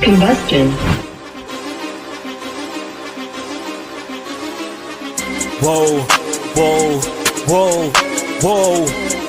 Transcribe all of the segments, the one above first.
Combustion. Whoa, whoa, whoa, whoa,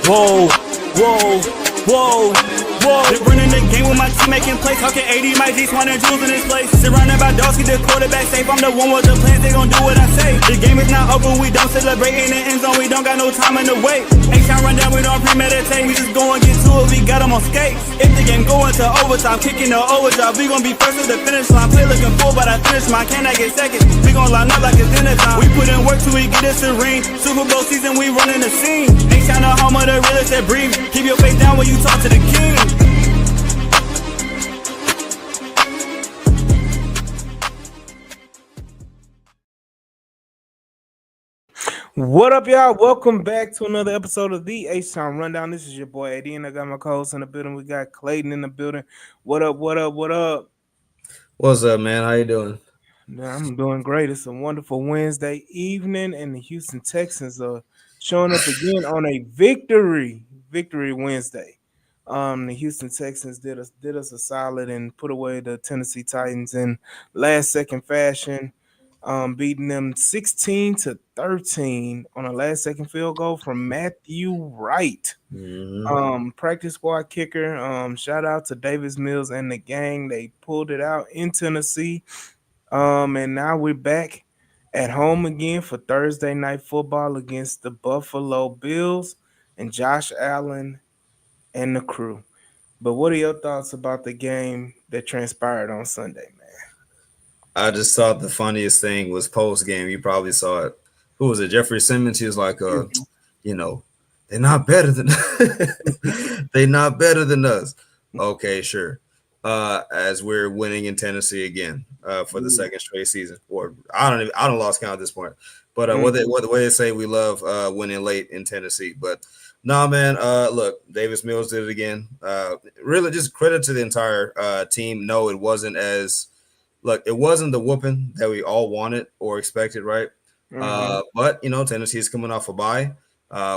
whoa, whoa, whoa, whoa. Been running the game with my team making plays. Talking 80, my G's, wanting jewels in this place. Surrounded by dogs, keep the quarterback safe. I'm the one with the plans, they gon' do what I say. The game is not over, we don't celebrate. In the end zone, we don't got no time in the wait. Ain't trying run down, we don't premeditate. We just go and get to it, we got them on skates. If the game go into overtime, kicking the overdrive, we gon' be first at the finish line. Play looking full, but I finish mine. Can I get second? We gon' line up like it's dinner time. We put in work till we get us a ring. Super Bowl season, we running the scene. Ain't trying to home of the realest that breathe. Keep your face down when you talk to the king. What up, y'all? Welcome back to another episode of the H-Town Rundown. This is your boy Eddie, and I got my co-host in the building. We got Clayton in the building. What up, what up, what up? What's up, man? How you doing? I'm doing great. It's a wonderful Wednesday evening, and the Houston Texans are showing up again on a victory Wednesday. The Houston Texans did us a solid and put away the Tennessee Titans in last-second fashion. Beating them 16-13 on a last-second field goal from Matthew Wright. Practice squad kicker. Shout out to Davis Mills and the gang. They pulled it out in Tennessee. And now we're back at home again for Thursday night football against the Buffalo Bills and Josh Allen and the crew. But what are your thoughts about the game that transpired on Sunday, man? I just thought the funniest thing was post game. You probably saw it. Who was it? Jeffrey Simmons. He was like, they're not better than they're not better than us. Okay, sure. As we're winning in Tennessee again for the second straight season, or I don't lost count at this point. But the way they say we love winning late in Tennessee. But no, man. Look, Davis Mills did it again. Really, just credit to the entire team. No, it wasn't as. Look, it wasn't the whooping that we all wanted or expected, right? But, Tennessee's coming off a bye.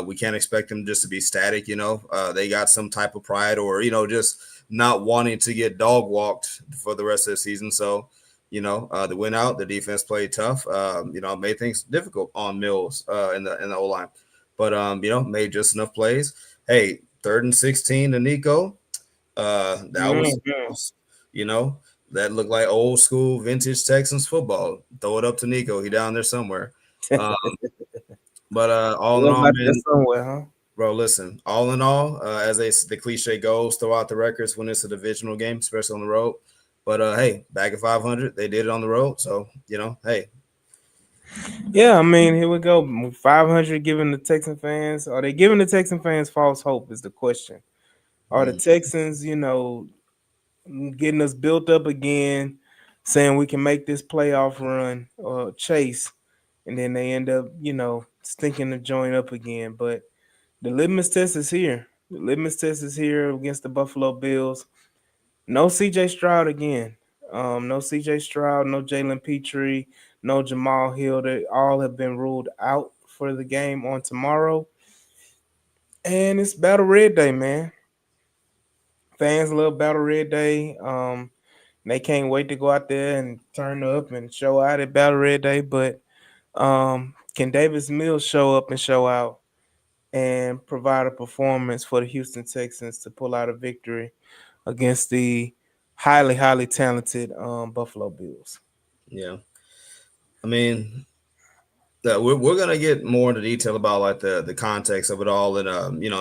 We can't expect them just to be static, They got some type of pride or, just not wanting to get dog walked for the rest of the season. So, the win out, the defense played tough, made things difficult on Mills in the O-line. But, made just enough plays. Hey, 3rd and 16 to Nico. That was, that looked like old school vintage Texans football. Throw it up to Nico. He down there somewhere. But all in all, man, bro, listen. All in all, as the cliche goes, throw out the records when it's a divisional game, especially on the road. But hey, back at 500, they did it on the road. So hey. Yeah, I mean, here we go. 500 giving the Texan fans. Are they giving the Texan fans false hope? Is the question. Are the Texans, getting us built up again, saying we can make this playoff run or chase, and then they end up, stinking the joint up again. But the litmus test is here. The litmus test is here against the Buffalo Bills. No CJ Stroud again. No CJ Stroud, no Jalen Petrie, no Jamal Hill. They all have been ruled out for the game on tomorrow. And it's Battle Red Day, man. Fans love Battle Red Day. They can't wait to go out there and turn up and show out at Battle Red Day. But can Davis Mills show up and show out and provide a performance for the Houston Texans to pull out a victory against the highly, highly talented Buffalo Bills? Yeah. I mean, we're gonna get more into detail about like the context of it all and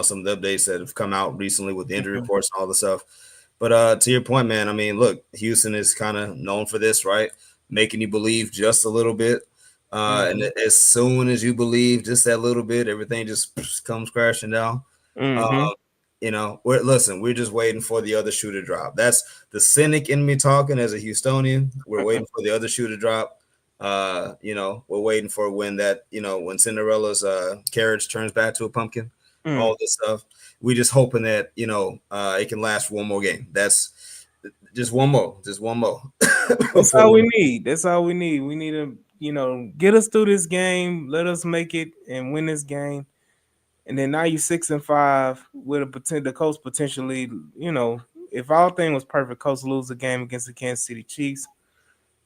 some of the updates that have come out recently with the injury reports and all the stuff. But to your point, man, I mean, look, Houston is kind of known for this, right? Making you believe just a little bit, and as soon as you believe just that little bit, everything just comes crashing down. We're just waiting for the other shoe to drop. That's the cynic in me talking as a Houstonian. We're waiting for the other shoe to drop. We're waiting for when Cinderella's carriage turns back to a pumpkin, all this stuff. We just hoping that it can last for one more game. That's just one more. That's all we need. We need to get us through this game, let us make it and win this game. And then now you're 6-5 with the coach potentially, if all thing was perfect, Colts lose the game against the Kansas City Chiefs.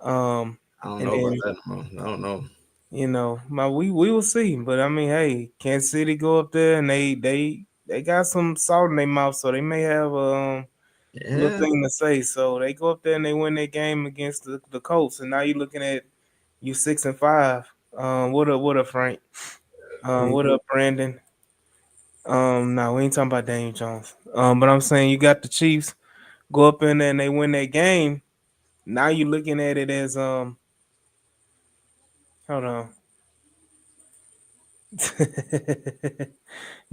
Um, I don't and know about then that. No. I don't know. my we will see. But I mean, hey, Kansas City go up there and they got some salt in their mouth, so they may have a little Yeah, thing to say. So they go up there and they win their game against the Colts, and now you're looking at you 6-5. What up, Frank? What up, Brandon? No, we ain't talking about Daniel Jones. But I'm saying you got the Chiefs go up in there and they win that game. Now you're looking at it as hold on.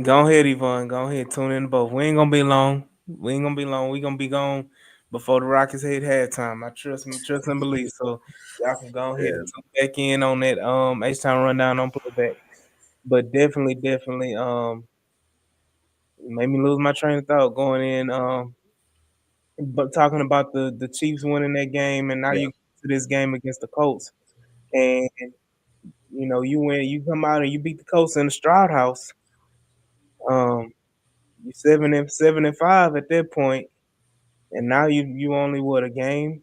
Go ahead, Yvonne. Go ahead, tune in to both. We ain't gonna be long. We ain't gonna be long. We gonna be gone before the Rockets hit halftime. I trust and believe. So y'all can go ahead and yeah, tune back in on that H time rundown on playback. But definitely made me lose my train of thought going in but talking about the Chiefs winning that game and now yeah, you to this game against the Colts. And you win, you come out and you beat the Colts in the Stroud house. Um, you 7-5 at that point, and now you only what a game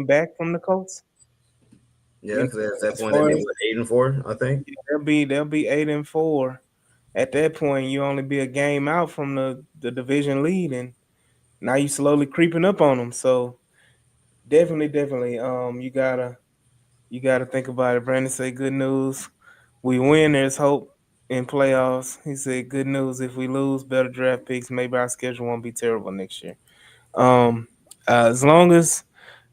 back from the Colts. yeah. You Because at that as point they'd far be as what, 8-4, I think. they'll be 8-4. At that point, you only be a game out from the division lead, and now you slowly creeping up on them. So definitely, you gotta think about it. Brandon say good news. We win, there's hope in playoffs. He said good news. If we lose, better draft picks. Maybe our schedule won't be terrible next year. Um, as long as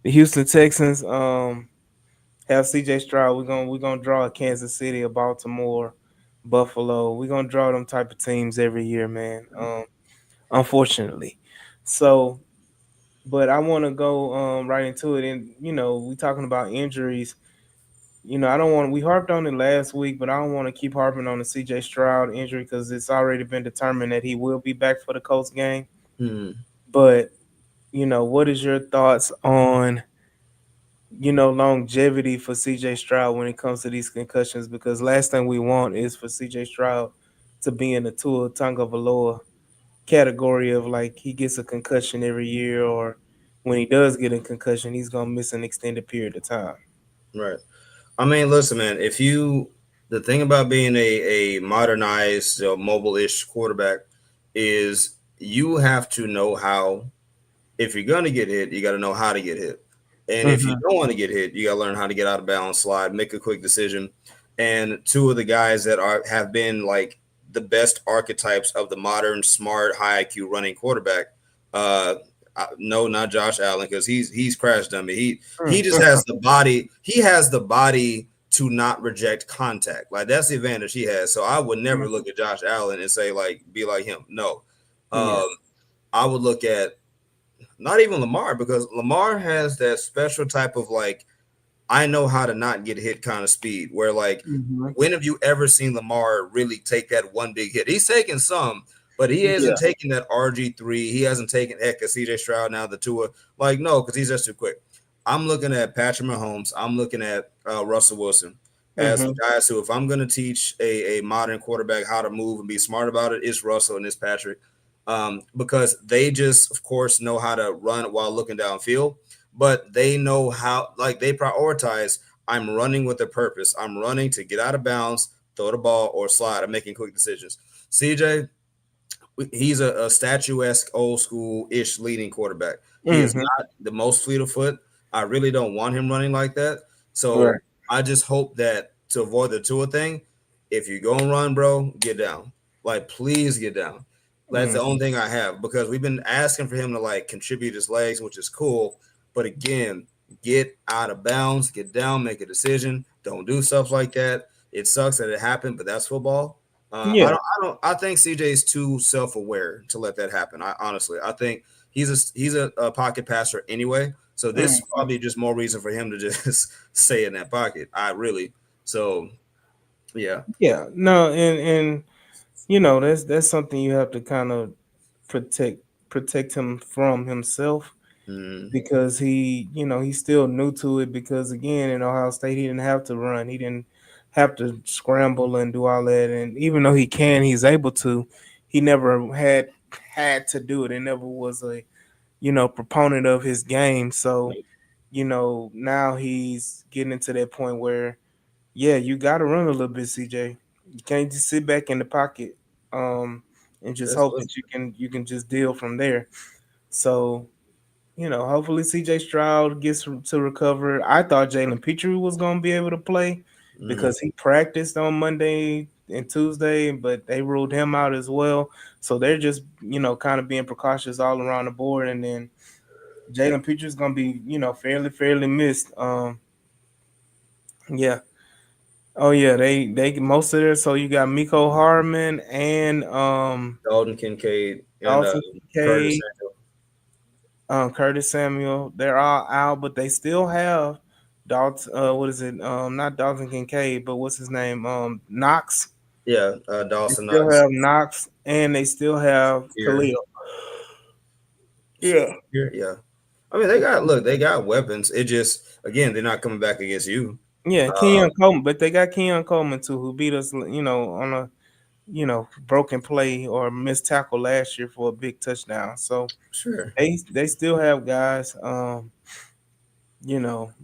the Houston Texans have CJ Stroud, we're gonna draw a Kansas City, a Baltimore, Buffalo. We're gonna draw them type of teams every year, man. Unfortunately. So, but I want to go right into it. And we talking about injuries. I don't want. We harped on it last week, but I don't want to keep harping on the C.J. Stroud injury because it's already been determined that he will be back for the Colts game. Hmm. But what is your thoughts on longevity for C.J. Stroud when it comes to these concussions? Because last thing we want is for C.J. Stroud to be in the Tua Tagovailoa category of like he gets a concussion every year, or when he does get a concussion, he's gonna miss an extended period of time. Right. I mean, listen, man. If you the thing about being a modernized, mobile-ish quarterback is you have to know how. If you're gonna get hit, you got to know how to get hit. And if you Mm-hmm. don't want to get hit, you got to learn how to get out of bounds, slide, make a quick decision. And two of the guys that have been like the best archetypes of the modern, smart, high IQ running quarterback. Uh, no, not Josh Allen because he's crash dummy. He just has the body. He has the body to not reject contact. Like that's the advantage he has. So I would never look at Josh Allen and say like be like him. No, Yeah. um, I would look at not even Lamar because Lamar has that special type of like I know how to not get hit kind of speed where like Mm-hmm. when have you ever seen Lamar really take that one big hit? He's taken some, but he Yeah. hasn't taken that RG3. He hasn't taken heck of CJ Stroud now the Tua. Like no, because he's just too quick. I'm looking at Patrick Mahomes. I'm looking at Russell Wilson as Mm-hmm. the guys who, if I'm going to teach a modern quarterback how to move and be smart about it, it's Russell and it's Patrick. Because they just, of course, know how to run while looking downfield, but they know how, like, they prioritize. I'm running with a purpose. I'm running to get out of bounds, throw the ball, or slide. I'm making quick decisions. CJ, he's a statuesque, old school ish leading quarterback. He is Mm-hmm. not the most fleet of foot. I really don't want him running like that. Right. So I just hope that to avoid the Tua thing, if you're going to run, bro, get down. Like, please get down. That's the Mm-hmm. only thing I have because we've been asking for him to like contribute his legs, which is cool. But again, get out of bounds, get down, make a decision. Don't do stuff like that. It sucks that it happened, but that's football. I Yeah. don't. I don't. I think CJ's too self-aware to let that happen. I honestly, I think he's a pocket passer anyway. So this is Mm-hmm. probably just more reason for him to just stay in that pocket. I really. So yeah. Yeah. No, and that's something you have to kind of protect protect him from himself Mm, because he's still new to it because again in Ohio State he didn't have to run. He didn't have to scramble and do all that. And even though he's able to, he never had to do it. It never was proponent of his game. So, now he's getting into that point where, yeah, you got to run a little bit, CJ. You can't just sit back in the pocket, um, and just That's hope what's that you can just deal from there. So, hopefully CJ Stroud gets to recover. I thought Jalen Petrie was going to be able to play mm, because he practiced on Monday and Tuesday, but they ruled him out as well. So they're just, kind of being precautious all around the board. And then Jalen Petrie's going to be, fairly missed. Yeah. Oh yeah, they most of their, so you got Miko Harmon and Dalton Kincaid and Dawson Curtis Kincaid, Samuel. Curtis Samuel. They're all out, but they still have Dalton. What is it? Not Dalton Kincaid, but what's his name? Knox. Yeah, They Dawson still Knox. have Knox, and they still have Here, Khalil. Yeah, here, yeah. I mean, they got weapons. It just again, they're not coming back against you. yeah, Uh, Kenyon Coleman, but they got Kenyon Coleman too, who beat us, on a broken play or missed tackle last year for a big touchdown. So sure. they still have guys.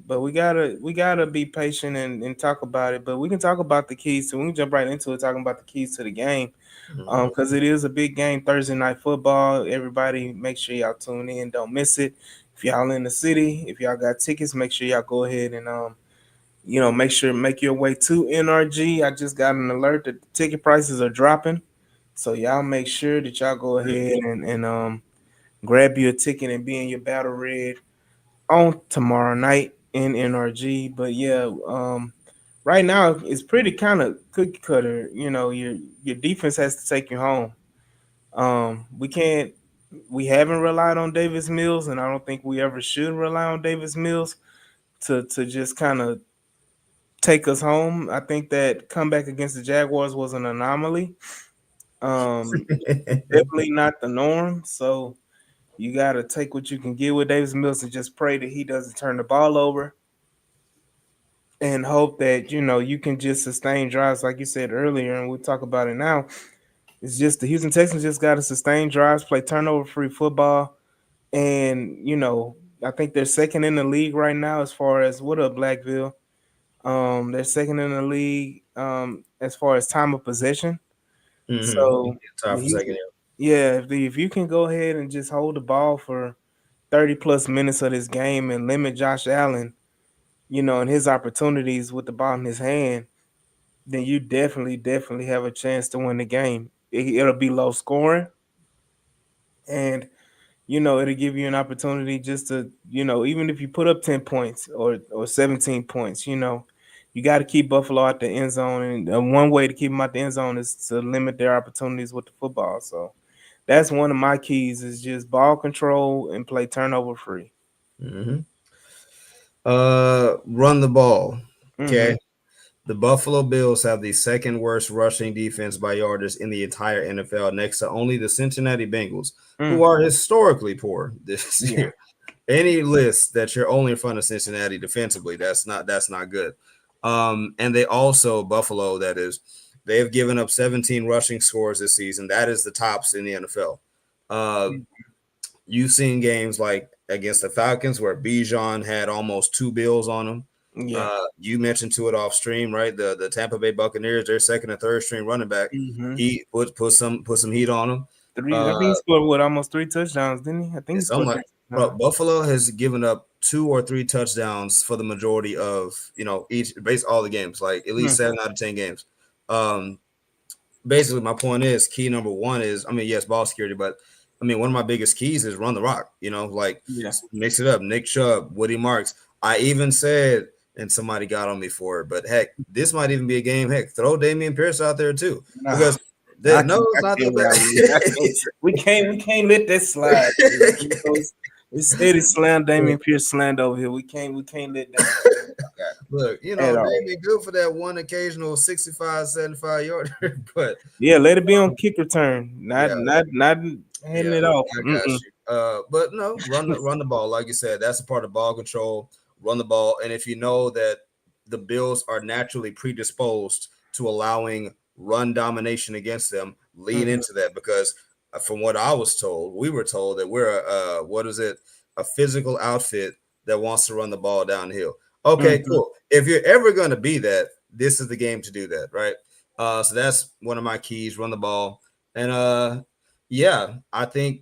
But we gotta be patient and talk about it. But we can talk about the keys. So we can jump right into it, talking about the keys to the game. Mhm. Because it is a big game, Thursday night football. Everybody, make sure y'all tune in. Don't miss it. If y'all in the city, if y'all got tickets, make sure y'all go ahead and make your way to NRG. I just got an alert that the ticket prices are dropping, so y'all make sure that y'all go ahead and grab you a ticket and be in your battle red on tomorrow night in NRG. But yeah, right now it's pretty kind of cookie cutter. Your defense has to take you home. We can't. We haven't relied on Davis Mills, and I don't think we ever should rely on Davis Mills to just kind of take us home. I think that comeback against the Jaguars was an anomaly. Um, Definitely not the norm. So you got to take what you can get with Davis Mills and just pray that he doesn't turn the ball over, and hope that you can just sustain drives like you said earlier, and we'll talk about it now. It's just the Houston Texans just got to sustain drives, play turnover free football, and I think they're second in the league right now as far as what up Blackville. They're second in the league as far as time of possession. Mm-hmm. So Time the for second. Houston, yeah, if you can go ahead and just hold the ball for 30 plus minutes of this game and limit Josh Allen, and his opportunities with the ball in his hand, then you definitely have a chance to win the game. It'll be low scoring, and it'll give you an opportunity just to, even if you put up 10 points or 17 points, you got to keep Buffalo out the end zone. And one way to keep them out the end zone is to limit their opportunities with the football. So that's one of my keys is just ball control and play turnover free. Mm-hmm. Run the ball. Mm-hmm. Okay. The Buffalo Bills have the second worst rushing defense by yardage in the entire NFL, next to only the Cincinnati Bengals, who Mm. are historically poor this Yeah. year. Any list that you're only in front of Cincinnati defensively, that's not good. And they also Buffalo, that is, they have given up 17 rushing scores this season. That is the tops in the NFL. Uh, you've seen games like against the Falcons where Bijan had almost 2 bills on him. Yeah. You mentioned to it off stream, right? The Tampa Bay Buccaneers, their second and third string running back, Mm-hmm. he put some heat on him. Three. I think he Uh, scored what, almost three touchdowns, didn't he? I think he it's scored something three like, bro, touchdowns. Buffalo has given up 2 or 3 touchdowns for the majority of each base all the games, like at least Mm. 7 out of 10 games. Um, Basically, my point is key number one is, I mean, yes, ball security, but I mean, one of my biggest keys is run the rock, like Yeah. mix it up. Nick Chubb, Woody Marks. I even said, and somebody got on me for it, but heck, this might even be a game. Heck, throw Damian Pierce out there too, Nah. because no, I it's not the can't ride with it. best. We can't let that slide. It's steady slam Damian Pierce slammed over here. We can't let that Look, at all. Damian good for that one occasional 65, 75 yarder, but Yeah, let it be on kick return. Not yeah, not handing yeah, it off. I got you. But no, run the ball. Like you said, that's a part of ball control. Run the ball, and if you know that the Bills are naturally predisposed to allowing run domination against them, lean Mm-hmm. into that because from what I was told, we were told that we're what is it? A physical outfit that wants to run the ball downhill. Okay, Mhm. cool. If you're ever going to be that, this is the game to do that, right? So that's one of my keys: run the ball, and yeah, I think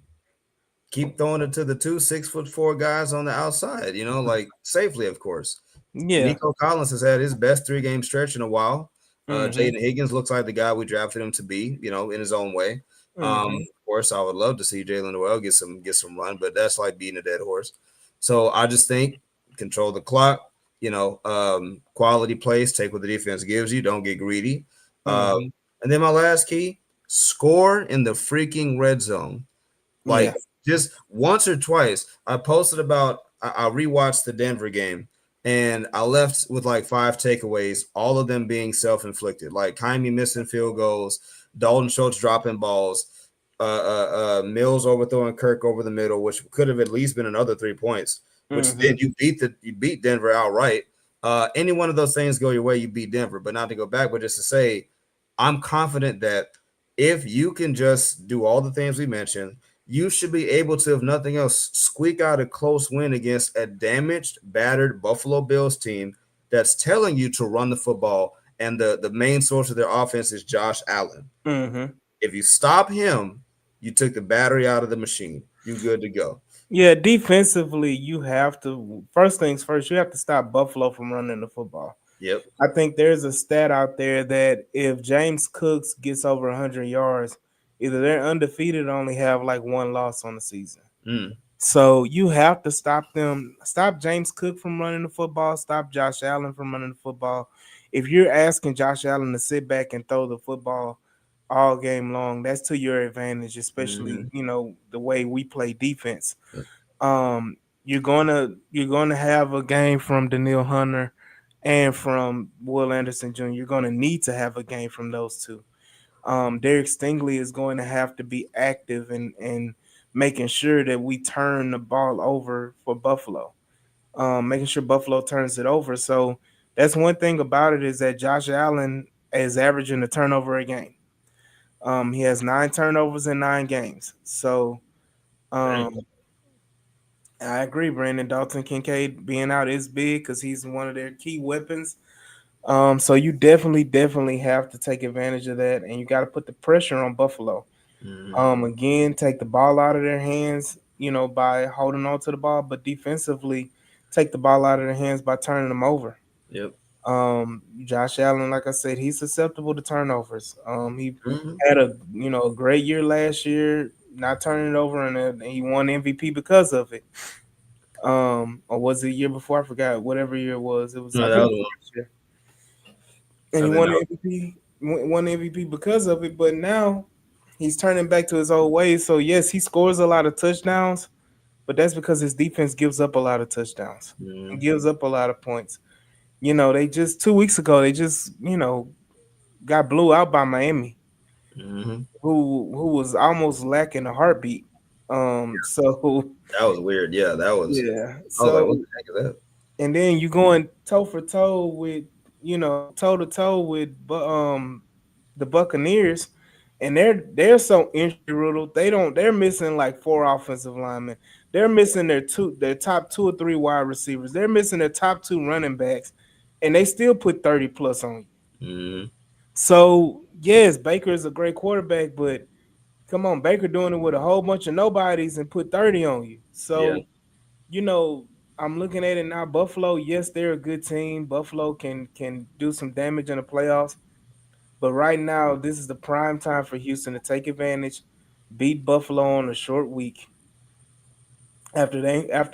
keep throwing it to the 2 6'4" guys on the outside, like safely, of course. Yeah. Nico Collins has had his best 3 game stretch in a while. Mhm. Jaden Higgins looks like the guy we drafted him to be, in his own way. Mhm. Of course, I would love to see Jalen Noel get some run, but that's like beating a dead horse. So I just think control the clock, quality plays, take what the defense gives you, don't get greedy. Um, Mhm. and then my last key, score in the freaking red zone. Yeah. Like just once or twice, I posted about I rewatched the Denver game and I left with like 5 takeaways, all of them being self-inflicted, like Jaime missing field goals, Dalton Schultz dropping balls, Mills overthrowing Kirk over the middle, which could have at least been another 3 points. Which then Mhm. you beat Denver outright. Any one of those things go your way, you beat Denver. But not to go back, but just to say, I'm confident that if you can just do all the things we mentioned, you should be able to, if nothing else, squeak out a close win against a damaged, battered Buffalo Bills team that's telling you to run the football. And the main source of their offense is Josh Allen. Mhm. If you stop him, you took the battery out of the machine. You good to go. Yeah, defensively, you have to first things first. You have to stop Buffalo from running the football. Yep. I think there's a stat out there that if James Cooks gets over 100 yards, either they're undefeated or only have like one loss on the season. Mm, So you have to stop them, stop James Cook from running the football, stop Josh Allen from running the football. If you're asking Josh Allen to sit back and throw the football all game long, that's to your advantage, especially, mm, the way we play defense. yep. You're gonna have a game from Daniil Hunter and from Will Anderson Jr. You're gonna need to have a game from those two. Derek Stingley is going to have to be active and making sure that we turn the ball over for Buffalo. Making sure Buffalo turns it over. So that's one thing about it is that Josh Allen is averaging a turnover a game. He has 9 turnovers in 9 games. So Dang. um, I agree, Brandon Dalton Kincaid being out is big because he's one of their key weapons. So you definitely have to take advantage of that, and you got to put the pressure on Buffalo. Mm, Again, take the ball out of their hands, by holding on to the ball, but defensively, take the ball out of their hands by turning them over. yep. Josh Allen, like I said, he's susceptible to turnovers. He Mm-hmm. had a great year last year, not turning it over, and he won MVP because of it. Or was it the year before? I forgot. Whatever year it was, it was. I No, that think was it was one. last year, and I he think won that the MVP. Won the MVP because of it. But now he's turning back to his old ways. So yes, he scores a lot of touchdowns, but that's because his defense gives up a lot of touchdowns and was. gives up a lot of points. They just 2 weeks ago they just got blew out by Miami, Mm-hmm. who was almost lacking a heartbeat. So That was weird. Yeah, that was. yeah, I was like, so what the heck is that? and then you going toe for toe with toe to toe with the Buccaneers, and they're so injury riddled. They're missing like 4 offensive linemen. They're missing their top 2 or 3 wide receivers. They're missing their top 2 running backs, and they still put 30 plus on you. Mm-hmm. So yes, Baker is a great quarterback, but come on, Baker doing it with a whole bunch of nobodies and put 30 on you. Yeah. So you know, I'm looking at it now. Buffalo, yes, they're a good team. Buffalo can do some damage in the playoffs, but right now, this is the prime time for Houston to take advantage, beat Buffalo on a short week. After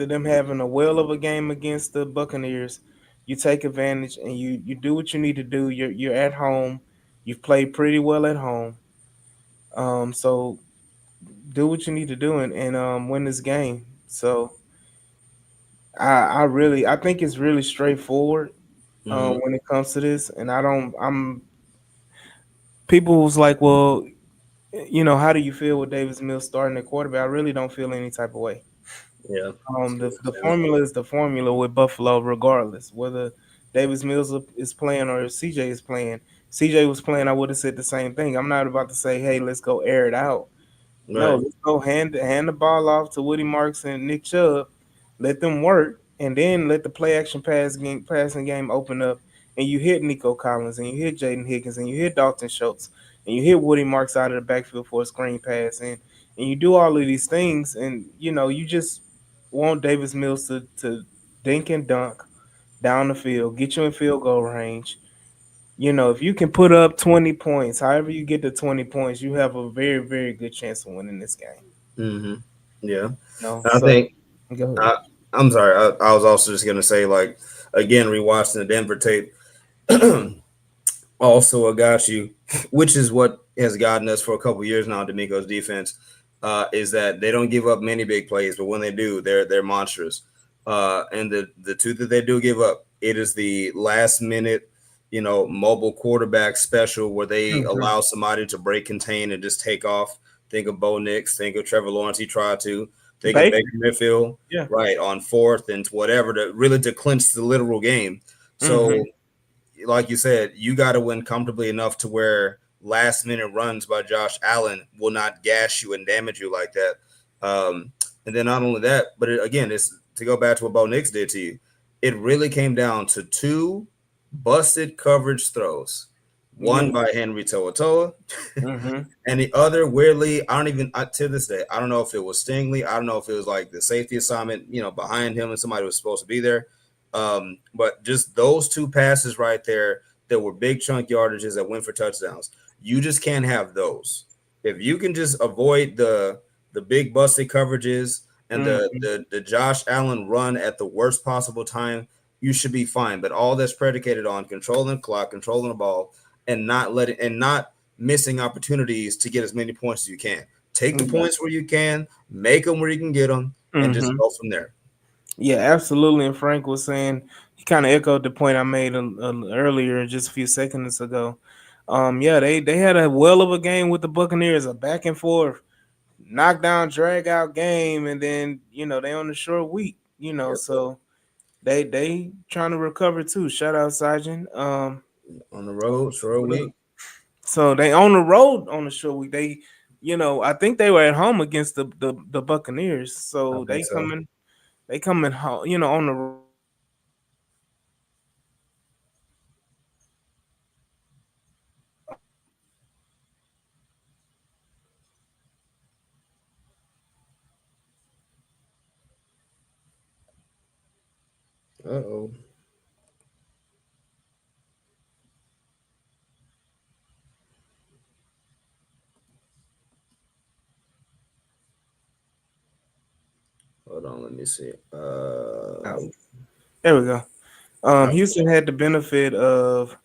them having a whale of a game against the Buccaneers, you take advantage and you do what you need to do. You're at home. You've played pretty well at home. So do what you need to do and win this game. So I think it's really straightforward Mm-hmm. when it comes to this, and I don't. I'm people was like, well, how do you feel with Davis Mills starting at quarterback? I really don't feel any type of way. Yeah. The formula is the formula with Buffalo, regardless whether Davis Mills is playing or if CJ is playing. CJ was playing, I would have said the same thing. I'm not about to say, hey, let's go air it out. No, Right. let's go hand the ball off to Woody Marks and Nick Chubb. Let them work, and then let the play action passing game open up. And you hit Nico Collins, and you hit Jaden Higgins, and you hit Dalton Schultz, and you hit Woody Marks out of the backfield for a screen pass, and you do all of these things, and you just want Davis Mills to dink and dunk down the field, get you in field goal range. If you can put up 20 points, however you get to 20 points, you have a very, very good chance of winning this game. Mm-hmm. Yeah. I So think go ahead. I, I'm sorry. I was also just gonna say, like, again, rewatching the Denver tape. Also, I got you, which is what has gotten us for a couple years now. D'Amico's defense is that they don't give up many big plays, but when they do, they're monstrous. And the two that they do give up, it is the last minute, mobile quarterback special where they Mhm. allow somebody to break contain and just take off. Think of Bo Nix. Think of Trevor Lawrence. He tried to. Think of Baker, Baker Mayfield. yeah. Right on fourth and whatever to really to clinch the literal game. So Hmm. like you said, you got to win comfortably enough to where last minute runs by Josh Allen will not gash you and damage you like that. And then not only that, but again, it's to go back to what Bo Nix did to you. It really came down to two busted coverage throws, Yeah. one by Henry To'oTo'o, Hmm. and the other weirdly, I don't even to this day, I don't know if it was Stingley, I don't know if it was like the safety assignment, behind him and somebody was supposed to be there. But just those two passes right there that were big chunk yardages that went for touchdowns. You just can't have those. If you can just avoid the big busted coverages and the Hmm. the the Josh Allen run at the worst possible time, you should be fine. But all that's predicated on controlling the clock, controlling the ball, and not missing opportunities to get as many points as you can. Take the Yeah. points where you can, make them where you can get them, and just Hmm. go from there. Yeah, absolutely. And Frank was saying he kind of echoed the point I made earlier, just a few seconds ago. Yeah, they had a well of a game with the Buccaneers, a back and forth, knockdown, drag out game, and then they on the short week. Yep. So they trying to recover too. Shout out Sergeant. On the road, short What up? week. So they on the road on the short week. I think they were at home against the Buccaneers. I So think so. they coming home. On the road. Uh-oh. Hold on, let me see. Oh, there we go. Houston had the benefit of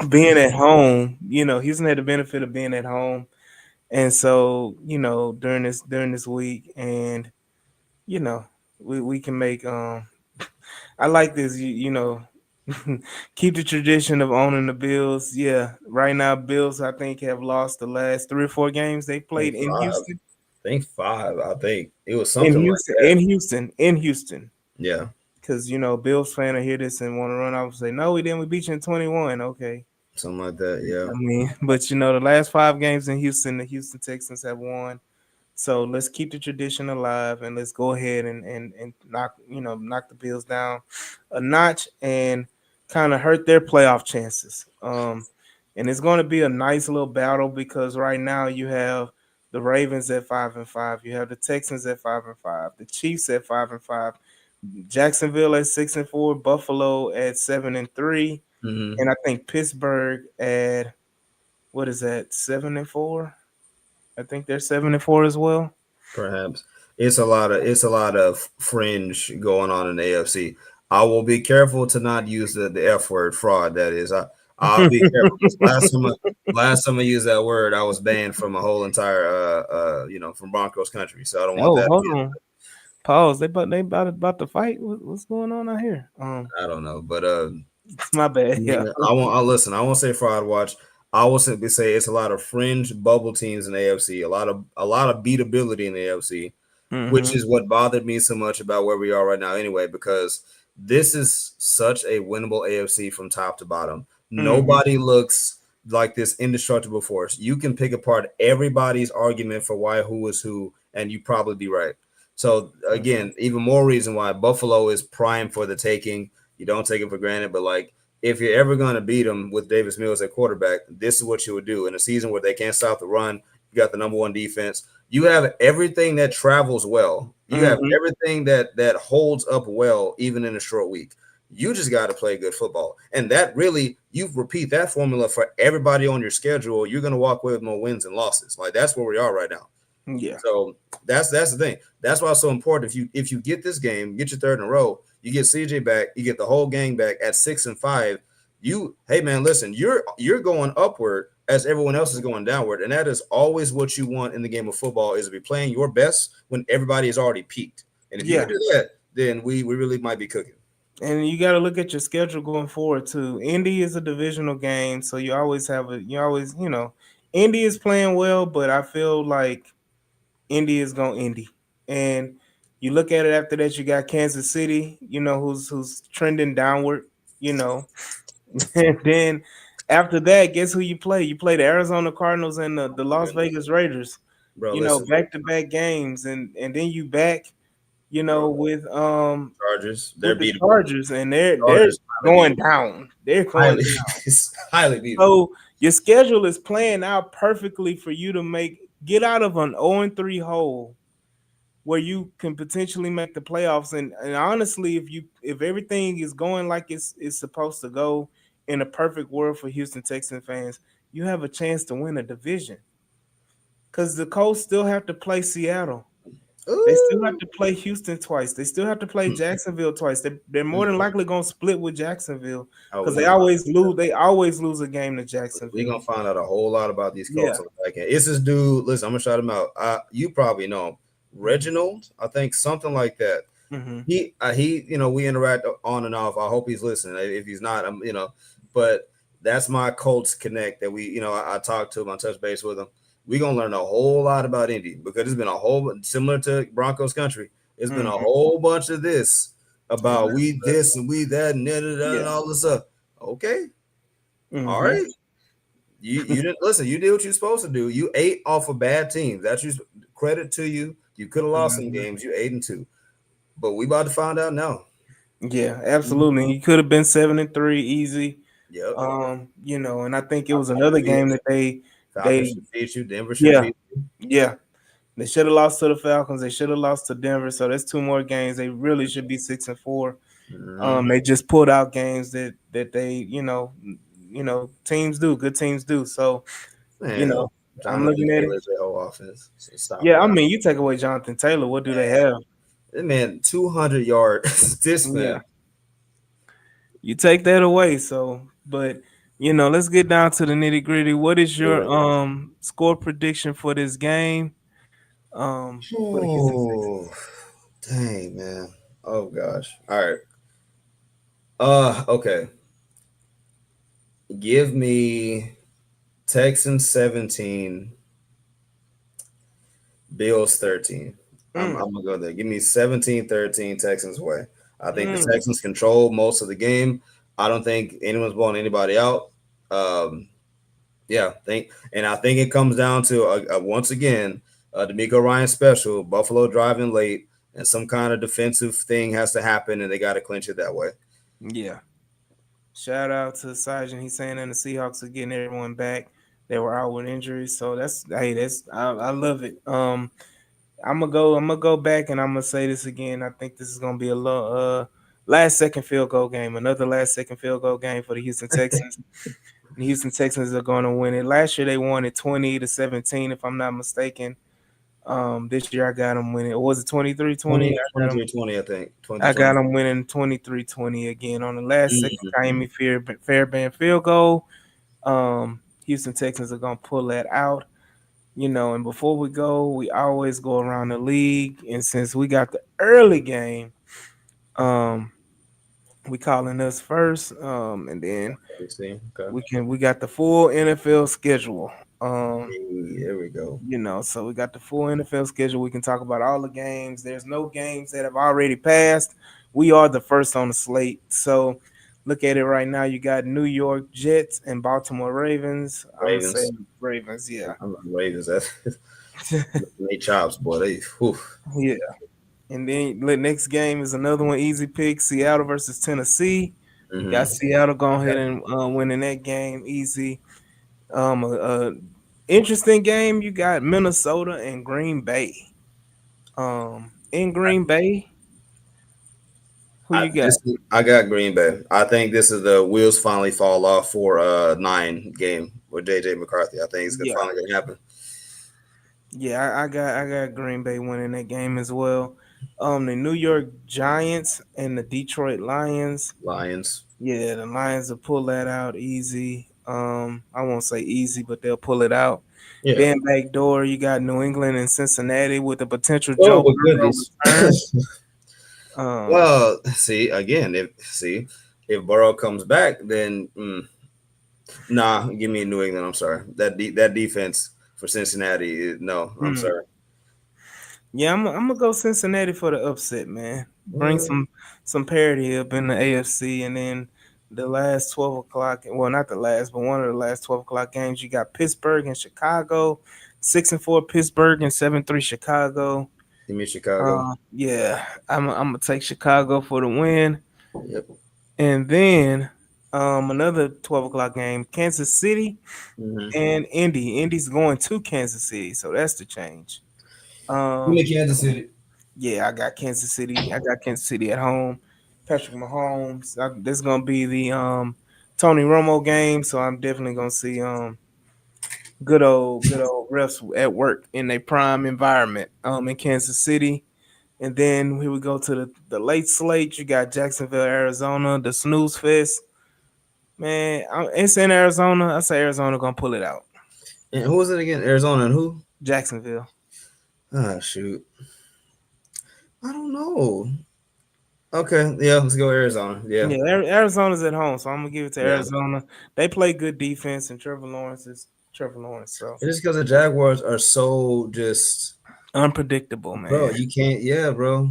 being at home. Houston had the benefit of being at home, and so during this week, and you know, we can make. I like this. Keep the tradition of owning the Bills. Yeah, right now Bills I think have lost the last 3 or 4 games they I think played in five. Houston. I think five. I think it was In something like Houston, that. in Houston, in Houston. Yeah, Because Bills fan will hear this and want to run off and say, "No, we didn't. We beat you in 21." Okay, something like that. Yeah. I mean, but the last 5 games in Houston, the Houston Texans have won. So let's keep the tradition alive and let's go ahead and knock the Bills down a notch and kind of hurt their playoff chances. And it's going to be a nice little battle because right now you have the Ravens at 5-5, you have the Texans at 5-5, the Chiefs at 5-5, Jacksonville at 6-4, Buffalo at 7-3, Hmm. and I think Pittsburgh at what is that 7-4? I think they're 7-4 as well. Perhaps it's a lot of fringe going on in the AFC. I will be careful to not use the F word, fraud. That is, I'll be careful because last time I used that word, I was banned from a whole entire from Broncos country. So I don't want Oh, that. hold on. Pause. They about to fight. What's going on out here? I don't know, but It's my bad. Yeah. yeah, I'll listen. I won't say fraud watch. I will simply say it's a lot of fringe bubble teams in the AFC. A lot of beatability in the AFC, which Mm-hmm. is what bothered me so much about where we are right now. Anyway, because this is such a winnable AFC from top to bottom. Mm-hmm. Nobody looks like this indestructible force. You can pick apart everybody's argument for why who is who, and you probably be right. So again, even more reason why Buffalo is prime for the taking. You don't take it for granted, but like if you're ever going to beat them with Davis Mills at quarterback, this is what you would do in a season where they can't stop the run. You got the number one defense. You have everything that travels well. You have Mhm. everything that holds up well, even in a short week. You just got to play good football. And that really, you repeat that formula for everybody on your schedule, you're going to walk away with more wins and losses. Like that's where we are right now. Yeah. So that's the thing. That's why it's so important. If you get this game, get your third in a row, you get CJ back, you get the whole gang back at 6-5. Hey man, listen, you're going upward as everyone else is going downward, and that is always what you want in the game of football is to be playing your best when everybody is already peaked. And if you Yeah. can do that, then we really might be cooking. And you got to look at your schedule going forward too. Indy is a divisional game, so Indy is playing well, but I feel like Indy is going Indy. And you look at it after that, you got Kansas City, who's trending downward, you know. And then after that, guess who you play? You play the Arizona Cardinals and the Las Vegas Raiders, Bro, listen, back to back games, and then you back, bro, Chargers, they're with the beatable. Chargers, and they're Chargers highly going beatable. down. They're going Highly, down. it's highly beatable. So your schedule is playing out perfectly for you to get out of an 0-3 hole where you can potentially make the playoffs. And honestly, if everything is going like it's supposed to go in a perfect world for Houston Texans fans, you have a chance to win a division. Because the Colts still have to play Seattle. They still have Ooh. to play Houston twice. They still have to play Jacksonville twice. They're more than likely going to split with Jacksonville Oh, because we're gonna find They always lose a game to we Jacksonville. gonna find out a whole lot about these Yeah. Colts on the back end. It's this dude. Listen, I'm gonna shout him out. You probably know him, Reginald. I think something like that. Mm-hmm. He we interact on and off. I hope he's listening. If he's not, but that's my Colts connect that I talked to him, I touch base with him. We're gonna learn a whole lot about Indy because it's been a whole similar to Broncos country. It's been a Mm-hmm. whole bunch of this And about we this and we that and, da, da, da, and yeah. all this stuff. Okay, all Mm-hmm. right. You didn't listen. You did what you're supposed to do. You ate off of bad teams. That's you credit to you. You could have lost some Mm-hmm. games. You 8-2, but we about to find out now. Yeah, absolutely. He could have been 7-3 easy. Yep. And I think it was Falcons another beat game you. that they Falcons they should beat you. Denver should yeah, beat you. yeah. They should have lost to the Falcons. They should have lost to Denver. So that's two more games. They really should be 6-4. Mhm. They just pulled out games that they, teams do, good teams do. So, you Man, know, I'm Jonathan looking at it. Taylor's their whole offense. So stop Yeah, it. I mean, you take away Jonathan Taylor, what do they have? That man, 200 yards. This Yeah, man. you take that away. So, but let's get down to the nitty gritty. What is your Do score prediction for this game? it. For the Houston Oh, Texans. dang, man. Oh gosh. All right. Okay. Give me Texans 17, Bills 13. Mm, I'm gonna go there. Give me 17-13 Texans way. I think the mm. Texans control most of the game. I don't think anyone's blowing anybody out. Um, yeah, I think it comes down to once again, D'Amico Ryan special, Buffalo driving late, and some kind of defensive thing has to happen, and they got to clinch it that way. Yeah. Shout out to Sergeant. He's saying that the Seahawks are getting everyone back. They were out with injuries, so I love it. I'm gonna go back and I'm gonna say this again. I think this is gonna be a last second field goal game, another last second field goal game for the Houston Texans. The Houston Texans are going to win it. Last year they won it 20-17, if I'm not mistaken. This year I got them winning. Or was it 23-20? 20, 23-20, I think. I got 20-20. them winning 23-20 again on the last second Mhm. Miami Fairbairn field goal. Houston Texans are gonna pull that out. And before we go, we always go around the league. And since we got the early game, um, we calling us first. And then Let me see. Okay. we got the full NFL schedule. Hey, there we go. So we got the full NFL schedule. We can talk about all the games. There's no games that have already passed. We are the first on the slate. So look at it right now, you got New York Jets and Baltimore Ravens. I'm gonna say Ravens. Ravens, yeah. I'm on Ravens. That they chops, boy. They whew. Yeah. And then the next game is another one easy pick, Seattle versus Tennessee. Got Hmm. Seattle going ahead and winning that game easy. Interesting game. You got Minnesota and Green Bay. In Green Bay, who you got? I got Green Bay. I think this is the wheels finally fall off for 9 game with JJ McCarthy. I think it's Yeah, finally gonna happen. yeah. I got Green Bay winning that game as well. The New York Giants and the Detroit Lions. Lions. Yeah, the Lions will pull that out easy. I won't say easy, but they'll pull it out. Yeah. Then back door, you got New England and Cincinnati with the potential Oh Joe my Burrow goodness. return. Um, Well, see again. If Burrow comes back, then nah, give me New England. I'm sorry. That defense for Cincinnati. No, I'm hmm. sorry. Yeah, I'm gonna go Cincinnati for the upset, man. Bring Uh, some parity up in the AFC, and then the last 12 o'clock. Well, not the last, but one of the last 12 o'clock games. You got Pittsburgh and Chicago. 6-4 Pittsburgh and 7-3 Chicago. give me Chicago. Yeah, I'm gonna take Chicago for the win, Yep. and then another 12 o'clock game. Kansas City Hmm. and Indy. Indy's going to Kansas City, so that's the change. Give Um, me Kansas City. Yeah, I got Kansas City. I got Kansas City at home. Patrick Mahomes. This is gonna be the Tony Romo game, so I'm definitely gonna see good old refs at work in a prime environment in Kansas City. And then here we go to the late slate. You got Jacksonville, Arizona, the snooze fest. Man, it's in Arizona. I say Arizona gonna pull it out. And who was it again? Arizona and who? Jacksonville. Ah, shoot. I don't know. Okay, yeah, let's go Arizona. Yeah, Yeah, Arizona's at home, so I'm gonna give it to yeah. Arizona. They play good defense, and Trevor Lawrence is Trevor Lawrence. So It's just because the Jaguars are so just, unpredictable, bro. man. You can't, yeah, bro.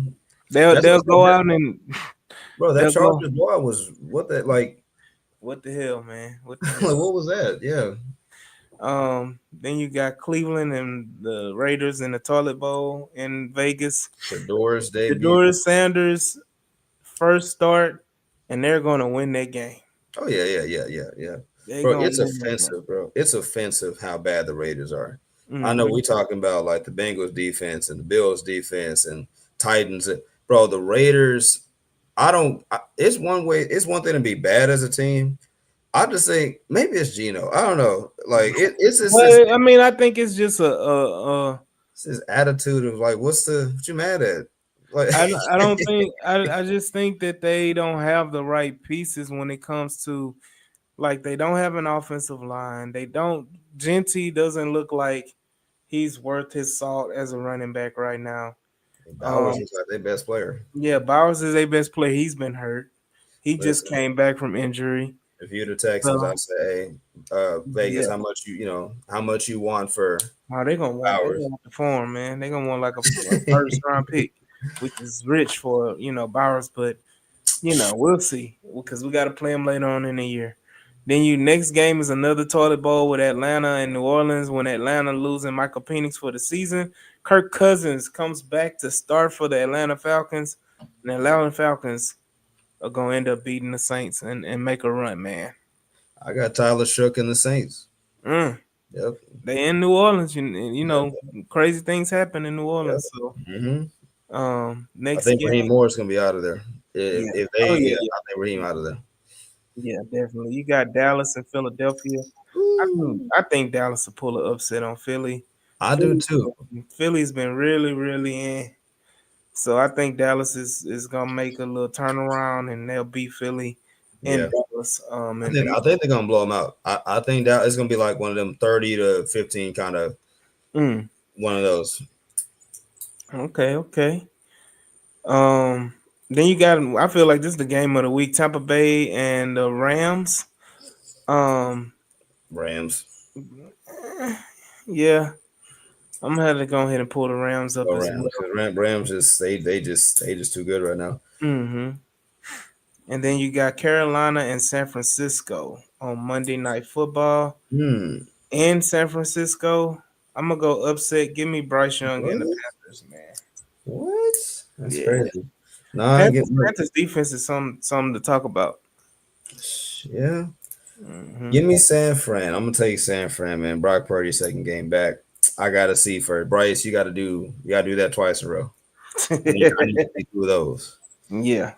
They'll That's they'll just go out and bro. That they'll go. Chargers boy was what that like? What the hell, man? What the Like hell? what was that? Yeah, Then you got Cleveland and the Raiders in the toilet bowl in Vegas. the Doors The debut. Doris Sanders first start, and they're gonna win that game. Oh yeah, yeah, yeah, yeah, yeah. They're Bro, gonna it's win that game. offensive, bro. It's offensive how bad the Raiders are. I know Hmm. we talking about like the Bengals defense and the Bills defense and Titans. Bro, the Raiders. It's one way. It's one thing to be bad as a team. I just think maybe it's Gino. I don't know. Like it's just Well, I mean, I think it's just it's this attitude of like, what you mad at? Like, I don't think I just think that they don't have the right pieces when it comes to like they don't have an offensive line. They don't Genty doesn't look like he's worth his salt as a running back right now. Bowers Um is like their best player. yeah, Bowers is their best player. He's been hurt. He just Listen, came back from injury. if you're the Texans, I So say, hey, Vegas, yeah. how much you want for Oh, they Bowers? gonna want the form, man. They're gonna want like a first round pick, which is rich for Bowers, but we'll see because we got to play them later on in the year. Then you next game is another toilet bowl with Atlanta and New Orleans. When Atlanta losing Michael Penix for the season, Kirk Cousins comes back to start for the Atlanta Falcons, and the Atlanta Falcons are gonna end up beating the Saints and make a run, man. I got Tyler Shook and the Saints. Mm. Yep, They in New Orleans, yep, crazy things happen in New yep. Orleans. So Hmm. I next think game, Raheem Morris gonna be out of there. yeah, If oh they, yeah, yeah, yeah, I think Raheem out of there. yeah, definitely. You got Dallas and Philadelphia. Ooh, I think Dallas will pull an upset on Philly. I do too. Philly's been really, really in. So I think Dallas is gonna make a little turnaround and they'll beat Philly in Yeah, Dallas. And then I think they're gonna blow them out. I think that it's gonna be like one of them 30-15 kind of mm, one of those. okay, okay. Um, then you got I feel like this is the game of the week, Tampa Bay and the Rams. Um, Rams. yeah, I'm gonna have to go ahead and pull the Rams up Go as Rams. well. Because Rams just they just too good right now. Hmm. And then you got Carolina and San Francisco on Monday Night Football Hmm. in San Francisco. I'm gonna go upset. Give me Bryce Young and the What? Panthers, man. What? That's Yeah, crazy. Nah, I get Panthers defense is something to talk about. yeah. Hmm. Give me San Fran. I'm gonna take San Fran, man. Brock Purdy second game back. I gotta see first. Bryce, you gotta do that twice in a row. I need to see two of those. Yeah,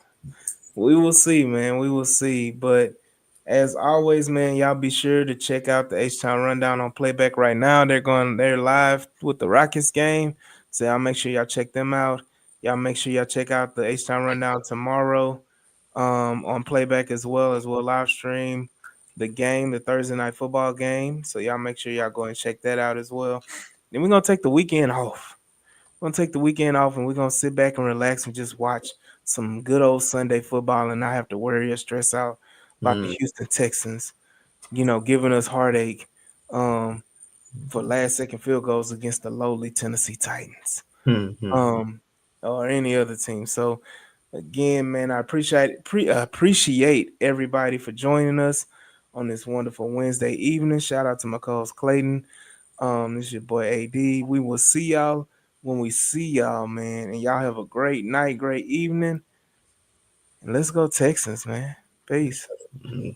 we will see, man. We will see. But as always, man, y'all be sure to check out the H Town Rundown on playback right now. They're live with the Rockets game. So y'all make sure y'all check them out. Y'all make sure y'all check out the H Town Rundown tomorrow on playback as well live stream the game, the Thursday night football game. So y'all make sure y'all go and check that out as well. Then we're gonna take the weekend off. We're gonna take the weekend off and we're gonna sit back and relax and just watch some good old Sunday football and not have to worry or stress out about the Mm, Houston Texans, giving us heartache um, for last second field goals against the lowly Tennessee Titans hmm, hmm. um, or any other team. So again, man, I appreciate everybody for joining us on this wonderful Wednesday evening. Shout out to my co-host Clayton. This is your boy AD. We will see y'all when we see y'all, man. And y'all have a great night, great evening. And let's go Texans, man. Peace. Hmm.